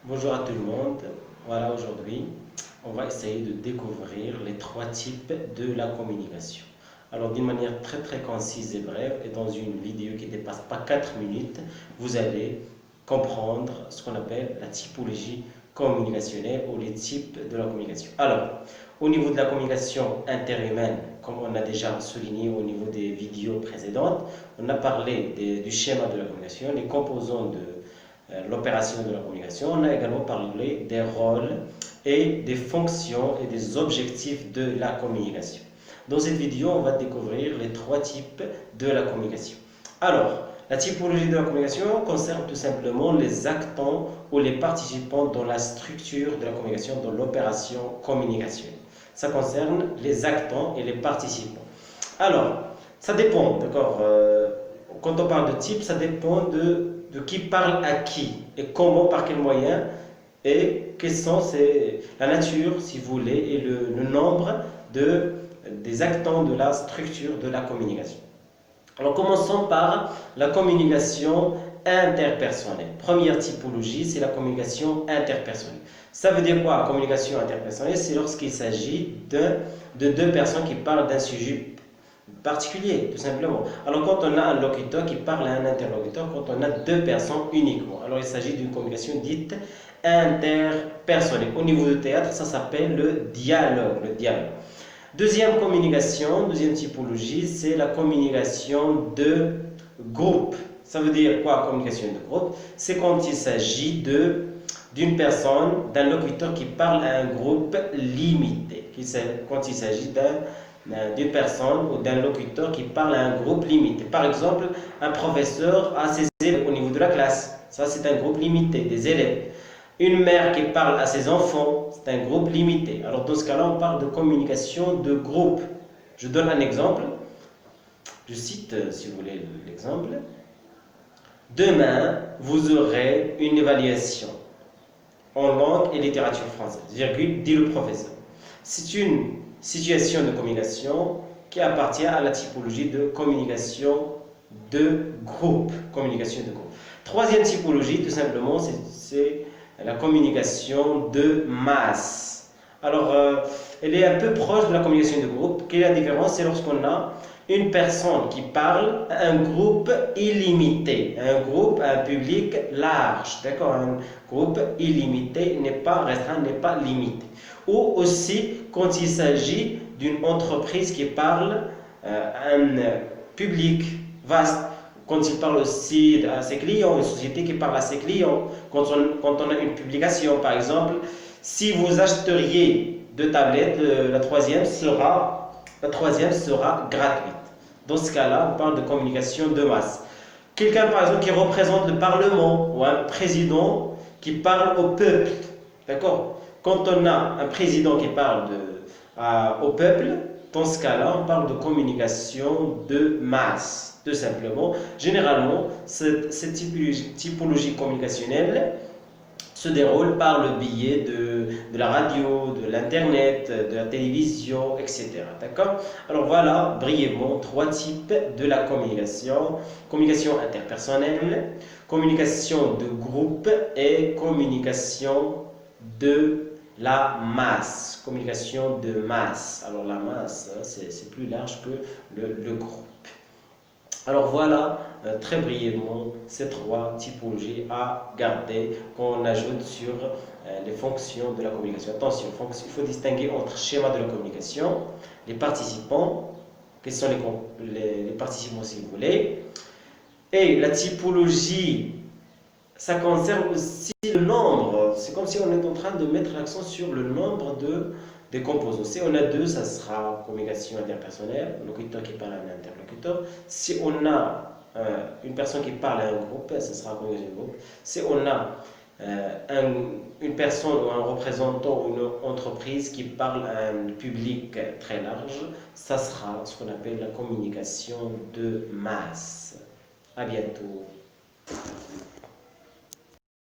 Bonjour à tout le monde. Voilà, aujourd'hui, on va essayer de découvrir les trois types de la communication. Alors, d'une manière très concise et brève, et dans une vidéo qui ne dépasse pas 4 minutes, vous allez comprendre ce qu'on appelle la typologie communicationnelle ou les types de la communication. Alors, au niveau de la communication interhumaine, comme on a déjà souligné au niveau des vidéos précédentes, on a parlé du schéma de la communication, les composants de l'opération de la communication. On a également parlé des rôles et des fonctions et des objectifs de la communication. Dans cette vidéo, on va découvrir les trois types de la communication. Alors, la typologie de la communication concerne tout simplement les actants ou les participants dans la structure de la communication, dans l'opération communicationnelle. Ça concerne les actants et les participants. Alors, ça dépend, d'accord. Quand on parle de type, ça dépend de qui parle à qui et comment, par quels moyens et quelles sont la nature, si vous voulez, et le nombre des actants de la structure de la communication. Alors commençons par la communication interpersonnelle. Première typologie, c'est la communication interpersonnelle. Ça veut dire quoi, communication interpersonnelle? C'est lorsqu'il s'agit de deux personnes qui parlent d'un sujet particulier, tout simplement. Alors quand on a un locuteur qui parle à un interlocuteur, quand on a deux personnes uniquement, alors il s'agit d'une communication dite interpersonnelle. Au niveau du théâtre, ça s'appelle le dialogue. Deuxième communication, deuxième typologie, c'est la communication de groupe. Ça veut dire quoi, communication de groupe? C'est quand il s'agit d'une personne, d'un locuteur qui parle à un groupe limité. Quand il s'agit d'une personne ou d'un locuteur qui parle à un groupe limité. Par exemple, un professeur a ses élèves au niveau de la classe. Ça, c'est un groupe limité, des élèves. Une mère qui parle à ses enfants, c'est un groupe limité. Alors, dans ce cas-là, on parle de communication de groupe. Je donne un exemple. Je cite, si vous voulez, l'exemple. Demain, vous aurez une évaluation en langue et littérature française, virgule, dit le professeur. C'est une situation de communication qui appartient à la typologie de communication de groupe. Troisième typologie, tout simplement, c'est la communication de masse. Alors, elle est un peu proche de la communication de groupe. Quelle est la différence? C'est lorsqu'on a une personne qui parle à un groupe illimité, un public large, d'accord? Un groupe illimité n'est pas restreint, n'est pas limité. Ou aussi quand il s'agit d'une entreprise qui parle à un public vaste. Quand il parle aussi à ses clients, une société qui parle à ses clients, quand on a une publication, par exemple, si vous achèteriez deux tablettes, la troisième sera gratuite. Dans ce cas-là, on parle de communication de masse. Quelqu'un, par exemple, qui représente le Parlement ou un président qui parle au peuple, d'accord? Quand on a un président qui parle au peuple, dans ce cas-là, on parle de communication de masse, tout simplement. Généralement, cette typologie communicationnelle se déroule par le biais de la radio, de l'internet, de la télévision, etc. D'accord? Alors voilà, brièvement, trois types de la communication. Communication interpersonnelle, communication de groupe et communication de la masse. Communication de masse. Alors la masse, c'est plus large que le groupe. Alors voilà, très brièvement, ces trois typologies à garder qu'on ajoute sur les fonctions de la communication. Attention, il faut distinguer entre schéma de la communication, les participants, quels sont les participants si vous voulez, et la typologie, ça concerne aussi le nombre. C'est comme si on est en train de mettre l'accent sur le nombre des composants. Si on a deux, ça sera communication interpersonnelle, locuteur qui parle à un interlocuteur. Si on a une personne qui parle à un groupe, ça sera communication de groupe. Si on a une personne ou un représentant ou une entreprise qui parle à un public très large, ça sera ce qu'on appelle la communication de masse. À bientôt.